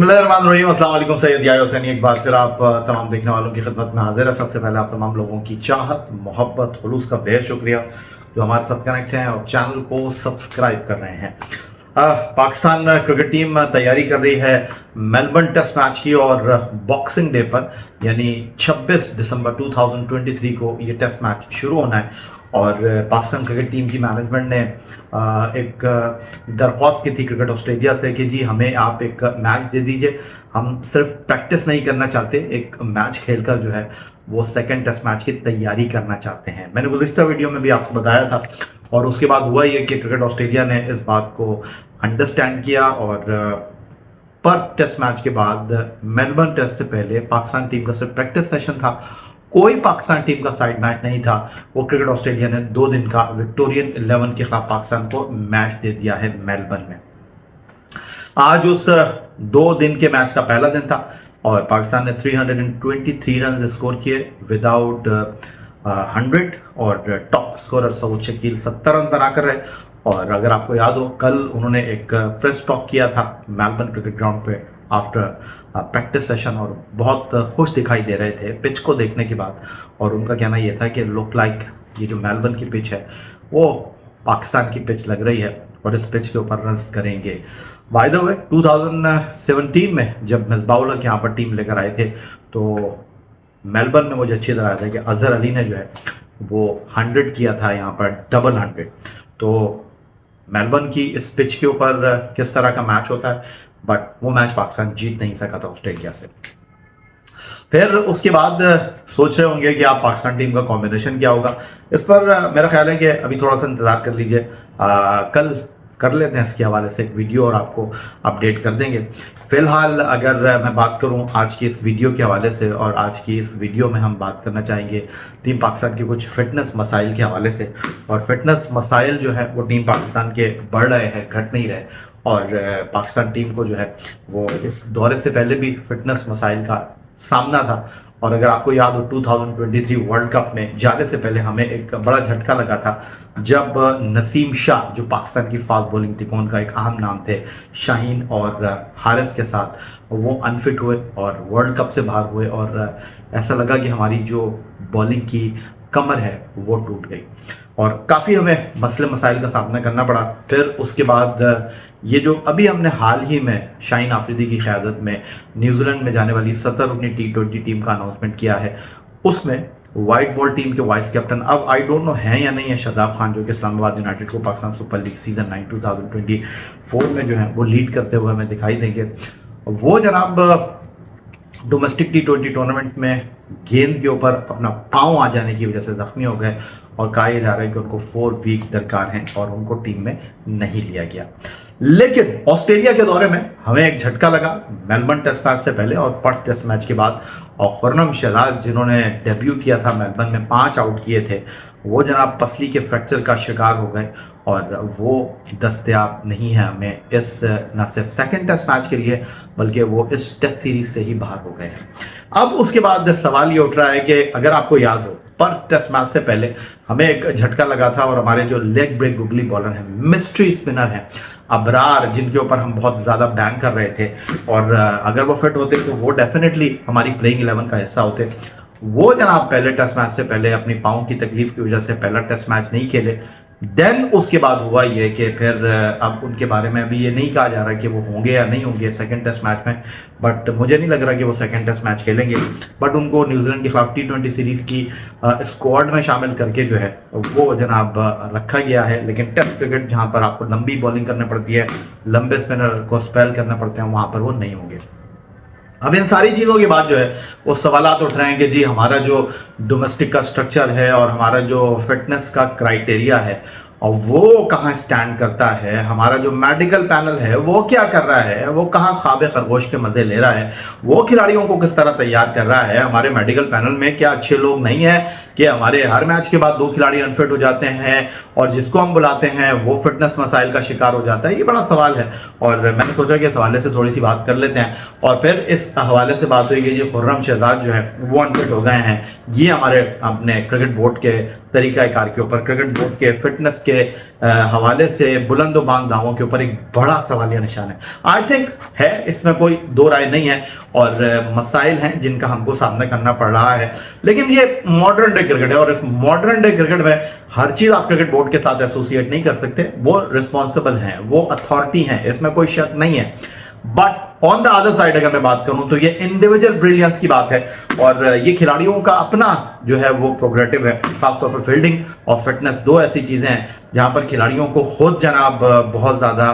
बिस्मिल्लाहिर्रहमानिर्रहीम। अस्सलाम वालेकुम। सैयद याह्या हुसैनी एक बार फिर आप तमाम देखने वालों की खिदमत में हाजिर है। सबसे पहले आप तमाम लोगों की चाहत, मोहब्बत, खुलूस का बेहद शुक्रिया जो हमारे साथ कनेक्ट हैं और चैनल को सब्सक्राइब कर रहे हैं। पाकिस्तान क्रिकेट टीम तैयारी कर रही है मेलबर्न टेस्ट मैच की और बॉक्सिंग डे पर यानी 26 दिसंबर 2023 को ये टेस्ट मैच शुरू होना है। और पाकिस्तान क्रिकेट टीम की मैनेजमेंट ने एक दरख्वास्त की थी क्रिकेट ऑस्ट्रेलिया से कि जी हमें आप एक मैच दे दीजिए, हम सिर्फ प्रैक्टिस नहीं करना चाहते, एक मैच खेलकर जो है वो सेकंड टेस्ट मैच की तैयारी करना चाहते हैं। मैंने गुज़िश्ता वीडियो में भी आपको बताया था और उसके बाद हुआ ये कि क्रिकेट ऑस्ट्रेलिया ने इस बात को अंडरस्टैंड किया और पर टेस्ट मैच के बाद मेलबर्न टेस्ट से पहले पाकिस्तान टीम का सिर्फ प्रैक्टिस सेशन था, कोई पाकिस्तान टीम का साइड मैच नहीं था। वो क्रिकेट ऑस्ट्रेलिया ने 2 दिन का विक्टोरियन 11 के खिलाफ पाकिस्तान को मैच दे दिया है मेलबर्न में। आज उस 2 दिन के मैच का पहला दिन था और पाकिस्तान ने 323 रन स्कोर किए विदाउट 100 और top scorer Saud Shakeel 70 run बनाकर रहे। और अगर आपको याद हो, कल उन्होंने एक प्रेस टॉक किया था मेलबर्न क्रिकेट ग्राउंड पे आफ्टर प्रैक्टिस सेशन और बहुत खुश दिखाई दे रहे थे पिच को देखने के बाद। और उनका कहना यह था कि लुक लाइक ये जो मेलबर्न की पिच है वो पाकिस्तान की पिच लग रही है और इस पिच के ऊपर रन्स करेंगे। बाय द वे 2017 में जब मिसबाह उल हक यहाँ पर टीम लेकर आए थे तो मेलबर्न में मुझे अच्छी तरह आया था कि अजहर अली ने जो है वो 100 किया था यहाँ पर, डबल 100। तो मेलबर्न की इस पिच के ऊपर किस तरह का मैच होता है, बट वो मैच पाकिस्तान जीत नहीं सका था ऑस्ट्रेलिया से। फिर उसके बाद सोच रहे होंगे कि आप पाकिस्तान टीम का कॉम्बिनेशन क्या होगा। इस पर मेरा ख्याल है कि अभी थोड़ा सा इंतज़ार कर लीजिए, कल कर लेते हैं इसके हवाले से एक वीडियो और आपको अपडेट कर देंगे। फिलहाल अगर मैं बात करूं आज की इस वीडियो के हवाले से, और आज की इस वीडियो में हम बात करना चाहेंगे टीम पाकिस्तान के कुछ फिटनेस मसाइल के हवाले से। और फिटनेस मसाइल जो है वो टीम पाकिस्तान के बढ़ रहे हैं, घट नहीं रहे। और पाकिस्तान टीम को जो है वो इस दौरे से पहले भी फिटनेस मसाइल का सामना था। और अगर आपको याद हो 2023 वर्ल्ड कप में जाने से पहले हमें एक बड़ा झटका लगा था जब नसीम शाह जो पाकिस्तान की फास्ट बॉलिंग थी, उनका एक अहम नाम थे शाहीन और हारिस के साथ, वो अनफिट हुए और वर्ल्ड कप से बाहर हुए। और ऐसा लगा कि हमारी जो बॉलिंग की कमर है वो टूट गई और काफ़ी हमें मसले मसाइल का सामना करना पड़ा। फिर उसके बाद ये जो अभी हमने हाल ही में शाहीन आफरीदी की क़यादत में न्यूजीलैंड में जाने वाली 70 रुकनी T20 टीम का अनाउंसमेंट किया है, उसमें वाइट बॉल टीम के वाइस कैप्टन अब आई डोंट नो हैं या नहीं है शादाब खान, जो कि इस्लामाबाद यूनाइटेड को पाकिस्तान सुपर लीग सीजन 9 2024 में जो है वो लीड करते हुए हमें दिखाई देंगे। वो जनाब डोमेस्टिक T20 टूर्नामेंट में गेंद के ऊपर अपना पाँव आ जाने की वजह से जख्मी हो गए और कहा जा रहा है कि उनको 4 वीक दरकार हैं और उनको टीम में नहीं लिया गया। लेकिन ऑस्ट्रेलिया के दौरे में हमें एक झटका लगा मेलबर्न टेस्ट मैच से पहले और पर्थ टेस्ट मैच के बाद। और खुर्रम शहजाद जिन्होंने डेब्यू किया था मेलबर्न में, 5 आउट किए थे, वो जनाब पसली के फ्रैक्चर का शिकार हो गए और वो दस्तयाब नहीं है हमें इस न सिर्फ सेकंड टेस्ट मैच के लिए बल्कि वो इस टेस्ट सीरीज से ही बाहर हो गए हैं। अब उसके बाद सवाल ये उठ रहा है कि अगर आपको याद हो पर्थ टेस्ट मैच से पहले हमें एक झटका लगा था और हमारे जो लेग ब्रेक गुगली बॉलर हैं, मिस्ट्री स्पिनर हैं अबरार, जिनके ऊपर हम बहुत ज़्यादा बैंक कर रहे थे और अगर वो फिट होते तो वो डेफिनेटली हमारी प्लेइंग 11 का हिस्सा होते, वो जनाब पहले टेस्ट मैच से पहले अपनी पाँव की तकलीफ की वजह से पहला टेस्ट मैच नहीं खेले। देन उसके बाद हुआ ये कि फिर अब उनके बारे में अभी ये नहीं कहा जा रहा कि वो होंगे या नहीं होंगे सेकंड टेस्ट मैच में, बट मुझे नहीं लग रहा कि वो सेकंड टेस्ट मैच खेलेंगे। बट उनको न्यूजीलैंड के खिलाफ T20 सीरीज की स्क्वाड में शामिल करके जो है वो जनाब रखा गया है। लेकिन टेस्ट क्रिकेट जहाँ पर आपको लंबी बॉलिंग करनी पड़ती है, लंबे स्पिनर को स्पेल करना पड़ते हैं, वहाँ पर वो नहीं होंगे। अब इन सारी चीज़ों के बाद जो है वो सवालात उठ रहे हैं कि जी हमारा जो डोमेस्टिक का स्ट्रक्चर है और हमारा जो फिटनेस का क्राइटेरिया है और वो कहाँ स्टैंड करता है, हमारा जो मेडिकल पैनल है वो क्या कर रहा है, वो कहाँ ख्वाब खरगोश के मज़े ले रहा है, वो खिलाड़ियों को किस तरह तैयार कर रहा है। हमारे मेडिकल पैनल में क्या अच्छे लोग नहीं हैं कि हमारे हर मैच के बाद 2 खिलाड़ी अनफिट हो जाते हैं और जिसको हम बुलाते हैं वो फिटनेस मसाइल का शिकार हो जाता है। ये बड़ा सवाल है और मैंने सोचा कि इस हवाले से थोड़ी सी बात कर लेते हैं। और फिर इस हवाले से बात हुई कि जी खुर्रम शहजाद जो है वो अनफिट हो गए हैं, ये हमारे अपने क्रिकेट बोर्ड के तरीकाकार के ऊपर, क्रिकेट बोर्ड के फिटनेस के हवाले से बुलंदो बांग दावों के ऊपर एक बड़ा सवालिया निशान है। आई थिंक है, इसमें कोई दो राय नहीं है, और मसाइल हैं जिनका हमको सामना करना पड़ रहा है। लेकिन ये मॉडर्न डे क्रिकेट है, और इस मॉडर्न डे क्रिकेट में हर चीज आप क्रिकेट बोर्ड के साथ एसोसिएट नहीं कर सकते। वो रिस्पॉन्सिबल हैं, वो अथॉरिटी हैं, इसमें कोई शक नहीं है। But on the other side अगर मैं बात करूं तो ये इंडिविजुअल ब्रिलियंस की बात है, और ये खिलाड़ियों का अपना जो है वो प्रोग्रेटिव है। खासतौर पर फील्डिंग और फिटनेस दो ऐसी चीजें हैं जहां पर खिलाड़ियों को खुद जनाब बहुत ज्यादा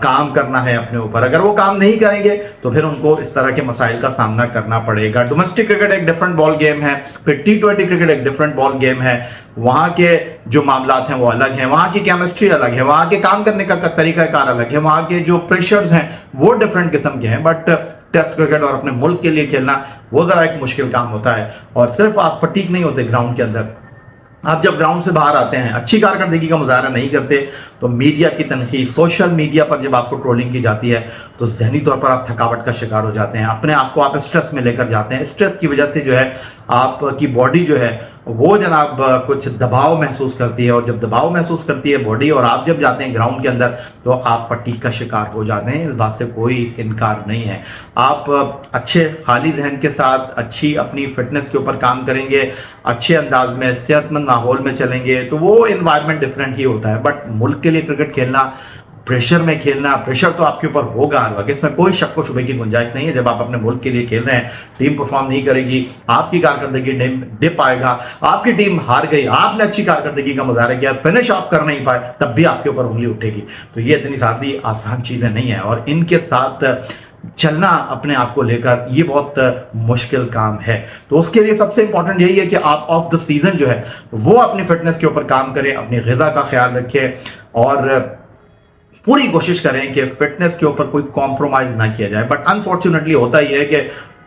काम करना है अपने ऊपर। अगर वो काम नहीं करेंगे तो फिर उनको इस तरह के मसाइल का सामना करना पड़ेगा। डोमेस्टिक क्रिकेट एक डिफरेंट बॉल गेम है, फिर T20 क्रिकेट एक डिफरेंट बॉल गेम है। वहां के जो मामला हैं वो अलग हैं, वहां की केमिस्ट्री अलग है, वहां के काम करने का तरीकाकार अलग है, वहां के जो प्रेशर्स हैं वो डिफरेंट किस्म के हैं। बट टेस्ट क्रिकेट और अपने मुल्क के लिए खेलना वो जरा एक मुश्किल काम होता है, और सिर्फ आप फटीक नहीं होते ग्राउंड के अंदर। आप जब ग्राउंड से बाहर आते हैं, अच्छी कारकर्दगी का मुजाहरा नहीं करते, तो मीडिया की तनकीद, सोशल मीडिया पर जब आपको ट्रोलिंग की जाती है तो जहनी तौर पर आप थकावट का शिकार हो जाते हैं, अपने आप को आप स्ट्रेस में लेकर जाते हैं। स्ट्रेस की वजह से जो है आपकी बॉडी जो है वो जनाब कुछ दबाव महसूस करती है, और जब दबाव महसूस करती है बॉडी, और आप जब जाते हैं ग्राउंड के अंदर तो आप फटीग का शिकार हो जाते हैं। इस बात से कोई इनकार नहीं है। आप अच्छे खाली जहन के साथ अच्छी अपनी फिटनेस के ऊपर काम करेंगे, अच्छे अंदाज में सेहतमंद माहौल में चलेंगे, तो वो इन्वायरमेंट डिफरेंट ही होता है। बट मुल्क के लिए क्रिकेट खेलना, प्रेशर में खेलना, प्रेशर तो आपके ऊपर होगा हर वक्त, इसमें कोई शक व शुबे की गुंजाइश नहीं है। जब आप अपने मुल्क के लिए खेल रहे हैं, टीम परफॉर्म नहीं करेगी, आपकी कारकर्दगी डिप आएगा, आपकी टीम हार गई, आपने अच्छी कारकर्दगी का मुजाहरा किया, फिनिश आप कर नहीं पाए, तब भी आपके ऊपर उंगली उठेगी। तो ये इतनी सारी आसान चीजें नहीं है, और इनके साथ चलना अपने आप को लेकर ये बहुत मुश्किल काम है। तो उसके लिए सबसे इंपॉर्टेंट यही है कि आप ऑफ द सीजन जो है वो अपनी फिटनेस के ऊपर काम करें, अपनी ग़िज़ा का ख्याल रखें, और पूरी कोशिश करें कि फिटनेस के ऊपर कोई कॉम्प्रोमाइज ना किया जाए। बट अनफॉर्चुनेटली होता ही है कि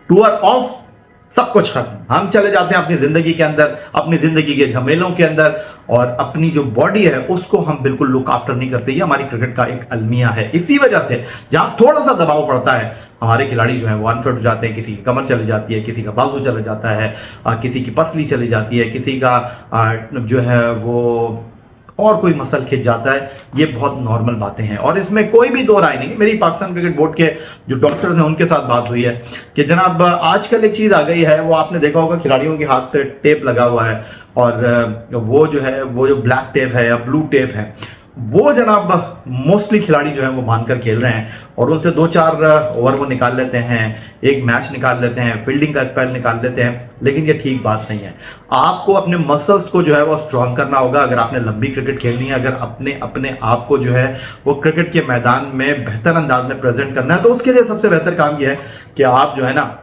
टूर ऑफ सब कुछ खत्म, हम चले जाते हैं अपनी जिंदगी के अंदर, अपनी जिंदगी के झमेलों के अंदर, और अपनी जो बॉडी है उसको हम बिल्कुल लुक आफ्टर नहीं करते। ये हमारी क्रिकेट का एक अलमिया है। इसी वजह से जहां थोड़ा सा दबाव पड़ता है, हमारे खिलाड़ी जो है वो अनफिट हो जाते हैं। किसी की कमर चली जाती है, किसी का बाजू चला जाता है, किसी की पसली चली जाती है, किसी का जो है वो और कोई मसल खिंच जाता है। ये बहुत नॉर्मल बातें हैं, और इसमें कोई भी दो राय नहीं। मेरी पाकिस्तान क्रिकेट बोर्ड के जो डॉक्टर्स हैं उनके साथ बात हुई है कि जनाब आजकल एक चीज़ आ गई है, वो आपने देखा होगा खिलाड़ियों के हाथ पे टेप लगा हुआ है, और वो जो है वो जो ब्लैक टेप है या ब्लू टेप है वो जनाब मोस्टली खिलाड़ी जो है वो मानकर खेल रहे हैं, और उनसे 2-4 ओवर वो निकाल लेते हैं, एक मैच निकाल लेते हैं, फील्डिंग का स्पेल निकाल लेते हैं। लेकिन ये ठीक बात नहीं है। आपको अपने मसल्स को जो है वो स्ट्रांग करना होगा अगर आपने लंबी क्रिकेट खेलनी है, अगर अपने आप को जो है वो क्रिकेट के मैदान में बेहतर अंदाज में प्रेजेंट करना है, तो उसके लिए सबसे बेहतर काम यह है कि आप जो है ना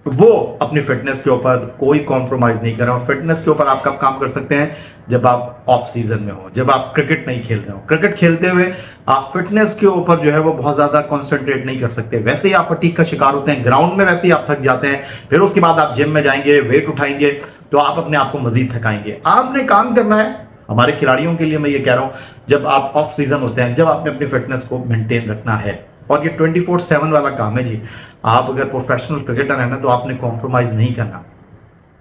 वो अपनी फिटनेस के ऊपर कोई कॉम्प्रोमाइज नहीं करें। और फिटनेस के ऊपर आप कब काम कर सकते हैं? जब आप ऑफ सीजन में हो, जब आप क्रिकेट नहीं खेल रहे हो। क्रिकेट खेलते हुए आप फिटनेस के ऊपर जो है वो बहुत ज्यादा कॉन्सेंट्रेट नहीं कर सकते, वैसे ही आप फटीग का शिकार होते हैं ग्राउंड में, वैसे ही आप थक जाते हैं। फिर उसके बाद आप जिम में जाएंगे, वेट उठाएंगे, तो आप अपने आप को मजीद थकाएंगे। आपने काम करना है, हमारे खिलाड़ियों के लिए मैं ये कह रहा हूं, जब आप ऑफ सीजन होते हैं, जब आपने अपनी फिटनेस को मेंटेन रखना है, और ये 24/7 वाला काम है जी। आप अगर प्रोफेशनल क्रिकेटर है ना, तो आपने कॉम्प्रोमाइज नहीं करना,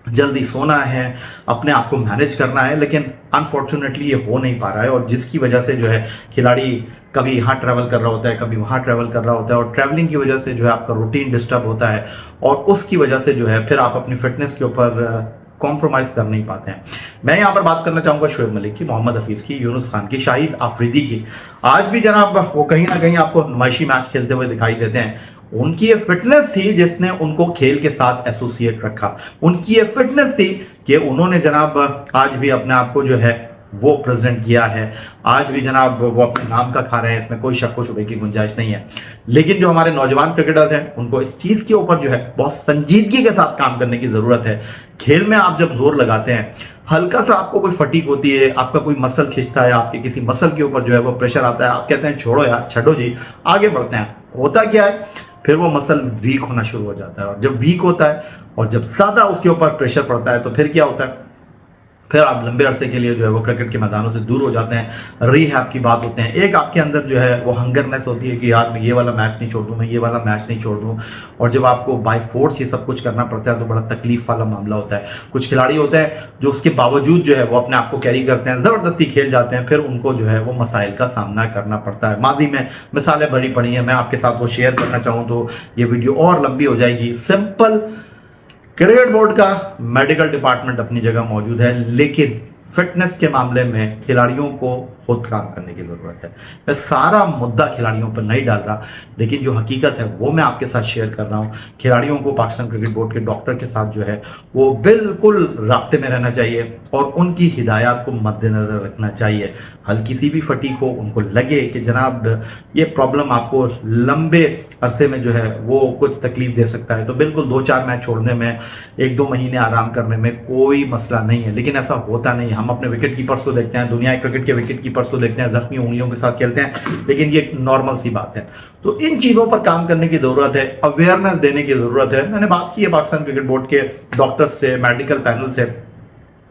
जल्दी सोना है, अपने आप को मैनेज करना है। लेकिन अनफॉर्चुनेटली ये हो नहीं पा रहा है, और जिसकी वजह से जो है खिलाड़ी कभी यहाँ ट्रैवल कर रहा होता है, कभी वहाँ ट्रैवल कर रहा होता है, और ट्रैवलिंग की वजह से जो है आपका रूटीन डिस्टर्ब होता है, और उसकी वजह से जो है फिर आप अपनी फिटनेस के ऊपर कॉम्प्रोमाइज कर नहीं पाते हैं। मैं यहाँ पर बात करना चाहूँगा शोएब मलिक की, मोहम्मद हफीज़ की, यूनुस खान की, शाहिद आफरीदी की। आज भी जनाब वो कहीं ना कहीं आपको नुमाइशी मैच खेलते हुए दिखाई देते हैं। उनकी ये फिटनेस थी जिसने उनको खेल के साथ एसोसिएट रखा। उनकी ये फिटनेस थी कि उन्होंने जनाब आज भी अपने आप को जो है वो प्रेजेंट किया है। आज भी जनाब वो अपने नाम का खा रहे हैं, इसमें कोई शक व शुबे की गुंजाइश नहीं है। लेकिन जो हमारे नौजवान क्रिकेटर्स हैं, उनको इस चीज़ के ऊपर जो है बहुत संजीदगी के साथ काम करने की ज़रूरत है। खेल में आप जब जोर लगाते हैं, हल्का सा आपको कोई फटीग होती है, आपका कोई मसल खिंचता है, आपके किसी मसल के ऊपर जो है वो प्रेशर आता है, आप कहते हैं छोड़ो यार, छड़ो जी, आगे बढ़ते हैं। होता क्या है, फिर वो मसल वीक होना शुरू हो जाता है, और जब वीक होता है और जब ज़्यादा उसके ऊपर प्रेशर पड़ता है, तो फिर क्या होता है, फिर आप लंबे अरसे के लिए जो है वो क्रिकेट के मैदानों से दूर हो जाते हैं, रीहैब की बात होते हैं। एक आपके अंदर जो है वो हंगरनेस होती है कि यार मैं ये वाला मैच नहीं छोड़ दूँ, मैं ये वाला मैच नहीं छोड़ दूँ। और जब आपको बाय फोर्स ये सब कुछ करना पड़ता है तो बड़ा तकलीफ वाला मामला होता है। कुछ खिलाड़ी होते हैं जो उसके बावजूद जो है वो अपने आप को कैरी करते हैं, ज़बरदस्ती खेल जाते हैं, फिर उनको जो है वो मसाइल का सामना करना पड़ता है। माजी में मिसालें भरी पड़ी हैं, मैं आपके साथ वो शेयर करना चाहूँ तो ये वीडियो और लंबी हो जाएगी। सिंपल, क्रिकेट बोर्ड का मेडिकल डिपार्टमेंट अपनी जगह मौजूद है, लेकिन फिटनेस के मामले में खिलाड़ियों को खुद काम करने की ज़रूरत है। मैं सारा मुद्दा खिलाड़ियों पर नहीं डाल रहा, लेकिन जो हकीकत है वो मैं आपके साथ शेयर कर रहा हूँ। खिलाड़ियों को पाकिस्तान क्रिकेट बोर्ड के डॉक्टर के साथ जो है वो बिल्कुल राब्ते में रहना चाहिए और उनकी हिदायत को मद्देनज़र रखना चाहिए। हल्की सी भी फटीक हो, उनको लगे कि जनाब ये प्रॉब्लम आपको लंबे अरसे में जो है वो कुछ तकलीफ दे सकता है, तो बिल्कुल 2-4 मैच छोड़ने में, 1-2 महीने आराम करने में कोई मसला नहीं है। लेकिन ऐसा होता नहीं है। हम अपने विकेट कीपर्स को देखते हैं, दुनिया क्रिकेट के विकेट कीपर्स को देखते हैं, जख्मी उंगलियों के साथ खेलते हैं, लेकिन ये नॉर्मल सी बात है। तो इन चीज़ों पर काम करने की ज़रूरत है, अवेयरनेस देने की ज़रूरत है। मैंने बात की है पाकिस्तान क्रिकेट बोर्ड के डॉक्टर्स से, मेडिकल पैनल से,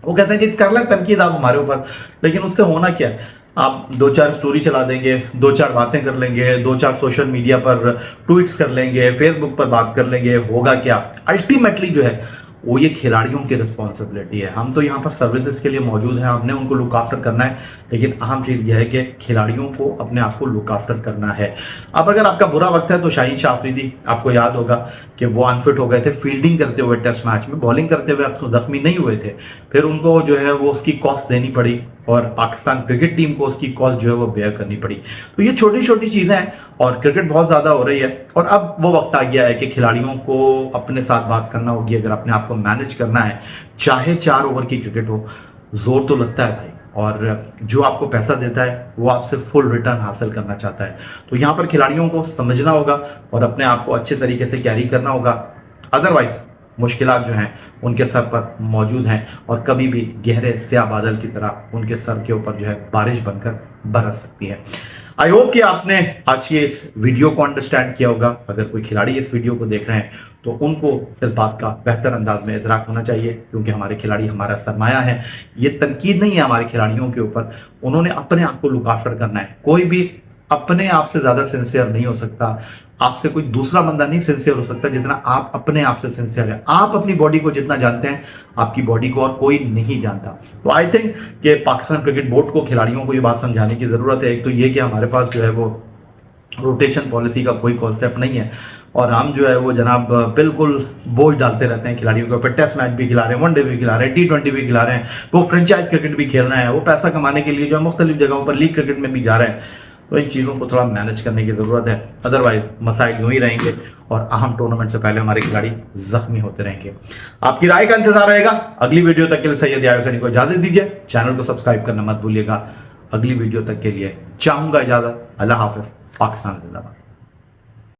वो कहते हैं कि कर लें तनकीद आप हमारे ऊपर, लेकिन उससे होना क्या है? आप 2-4 स्टोरी चला देंगे, 2-4 बातें कर लेंगे, 2-4 सोशल मीडिया पर ट्वीट्स कर लेंगे, फेसबुक पर बात कर लेंगे, होगा क्या? अल्टीमेटली जो है वो ये खिलाड़ियों की रिस्पॉन्सिबिलिटी है। हम तो यहाँ पर सर्विसेज के लिए मौजूद हैं, हमने उनको लुक आफ्टर करना है, लेकिन अहम चीज़ यह है कि खिलाड़ियों को अपने आप को लुक आफ्टर करना है। अब अगर आपका बुरा वक्त है तो शाहीन शाह अफरीदी, आपको याद होगा कि वो अनफिट हो गए थे फील्डिंग करते हुए टेस्ट मैच में, बॉलिंग करते हुए जख्मी नहीं हुए थे, फिर उनको जो है वो उसकी कॉस्ट देनी पड़ी और पाकिस्तान क्रिकेट टीम को उसकी कॉस्ट जो है वो बेयर करनी पड़ी। तो ये छोटी छोटी चीज़ें हैं और क्रिकेट बहुत ज़्यादा हो रही है और अब वो वक्त आ गया है कि खिलाड़ियों को अपने साथ बात करना होगी। अगर अपने आप को मैनेज करना है, चाहे 4 ओवर की क्रिकेट हो, जोर तो लगता है भाई, और जो आपको पैसा देता है वो आपसे फुल रिटर्न हासिल करना चाहता है। तो यहाँ पर खिलाड़ियों को समझना होगा और अपने आप को अच्छे तरीके से कैरी करना होगा, अदरवाइज मुश्किलात जो हैं उनके सर पर मौजूद हैं और कभी भी गहरे स्याह बादल की तरह उनके सर के ऊपर जो है बारिश बनकर बरस सकती है। आई होप कि आपने आज ये इस वीडियो को अंडरस्टैंड किया होगा। अगर कोई खिलाड़ी इस वीडियो को देख रहे हैं तो उनको इस बात का बेहतर अंदाज में इदराक होना चाहिए, क्योंकि हमारे खिलाड़ी हमारा सरमाया है। ये तनकीद नहीं है हमारे खिलाड़ियों के ऊपर, उन्होंने अपने आप को लुक आफ्टर करना है। कोई भी अपने आप से ज़्यादा सिंसियर नहीं हो सकता, आपसे कोई दूसरा बंदा नहीं सिंसियर हो सकता जितना आप अपने आप से सिंसियर है। आप अपनी बॉडी को जितना जानते हैं, आपकी बॉडी को और कोई नहीं जानता। तो आई थिंक कि पाकिस्तान क्रिकेट बोर्ड को खिलाड़ियों को ये बात समझाने की ज़रूरत है। एक तो ये कि हमारे पास जो है वो रोटेशन पॉलिसी का कोई कॉन्सेप्ट नहीं है और हम जो है वो जनाब बिल्कुल बोझ डालते रहते हैं खिलाड़ियों के ऊपर। टेस्ट मैच भी खिला रहे हैं, वनडे भी खिला रहे हैं, T20 भी खिला रहे हैं, वो फ्रेंचाइज क्रिकेट भी खेल रहे हैं, वो पैसा कमाने के लिए जो है मुख्तलिफ जगहों पर लीग क्रिकेट में भी जा रहे हैं। तो इन चीज़ों को थोड़ा मैनेज करने की ज़रूरत है, अदरवाइज मसाइल यूं ही रहेंगे और अहम टूर्नामेंट से पहले हमारे खिलाड़ी जख्मी होते रहेंगे। आपकी राय का इंतजार रहेगा। अगली वीडियो तक के लिए सैयद याहिया हुसैनी को इजाज़त दीजिए, चैनल को सब्सक्राइब करना मत भूलिएगा। अगली वीडियो तक के लिए चाहूँगा इजाज़त। अल्लाह हाफ़िज़। पाकिस्तान जिंदाबाद।